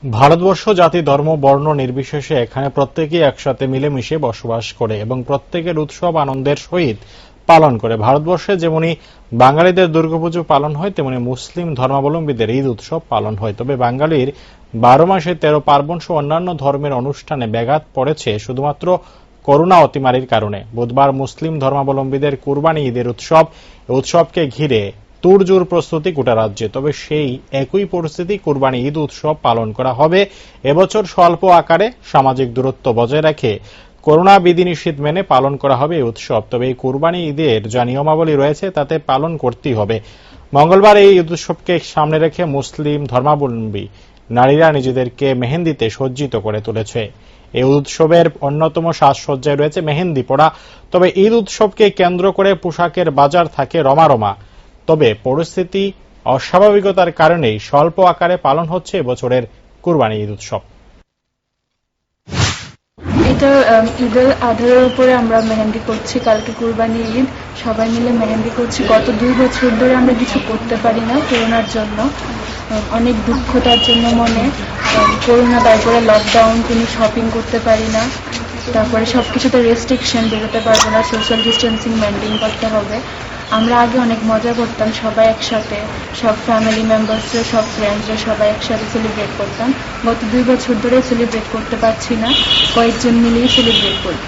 ভারতবর্ষ জাতি ধর্ম বর্ণ নির্বিশেষে এখানে প্রত্যেকেই একসাথে মিলেমিশে বসবাস করে এবং প্রত্যেকের উৎসব আনন্দের সহিত পালন করে। ভারতবর্ষে যেমনি বাঙালিদের দুর্গাপুজো পালন হয়, তেমনি মুসলিম ধর্মাবলম্বীদের ঈদ উৎসব পালন হয়। তবে বাঙালির 12 মাসে 13 পার্বণ সহ অন্যান্য ধর্মের অনুষ্ঠানে ব্যাঘাত পড়েছে শুধুমাত্র করোনা অতিমারির কারণে। বুধবার মুসলিম ধর্মাবলম্বীদের কুরবানি ঈদের উৎসবকে ঘিরে তোড়জোড় প্রস্তুতি গোটা রাজ্যে। তবে সেই একই পরিস্থিতি কুরবানি ঈদ উৎসব পালন করা হবে এবছর স্বল্প আকারে, সামাজিক দূরত্ব বজায় রেখে করোনা বিধিনিষেধ মেনে পালন করা হবে এই উৎসব। তবে এই কুরবানি ঈদের যা নিয়মাবলী রয়েছে তাতে পালন করতেই হবে। মঙ্গলবার এই ঈদ উৎসবকে সামনে রেখে মুসলিম ধর্মাবলম্বী নারীরা নিজেদেরকে মেহেন্দিতে সজ্জিত করে তুলেছে। এই উৎসবের অন্যতম সাজসজ্জায় রয়েছে মেহেন্দি পড়া। তবে ঈদ উৎসবকে কেন্দ্র করে পোশাকের বাজার থাকে রমারমা। তবে পরিস্থিতি অস্বাভাবিকতার কারণেই স্বল্প আকারে পালন হচ্ছে এবছরের কুরবানি ঈদ উৎসব। এটা ঈদের আধারের উপরে আমরা মেহেন্দি করছি। কালকে কুরবানি ঈদ, সবাই মিলে মেহেন্দি করছি। গত 2 বছর ধরে আমরা কিছু করতে পারি না করোনার জন্য, অনেক দুঃখ তার জন্য মনে। করোনা, তারপরে লকডাউন, কোনো শপিং করতে পারি না, তারপরে সবকিছুতে রেস্ট্রিকশন, বেরোতে পারবো না, সোশ্যাল ডিস্টেন্সিং মেনটেন করতে হবে। আমরা আগে অনেক মজা করতাম সবাই একসাথে, সব ফ্যামিলি মেম্বার্সরা, সব ফ্রেন্ডসরা সবাই একসাথে সেলিব্রেট করতাম। গত 2 বছর ধরে সেলিব্রেট করতে পারছি না, কয়েকজন মিলেই সেলিব্রেট করি।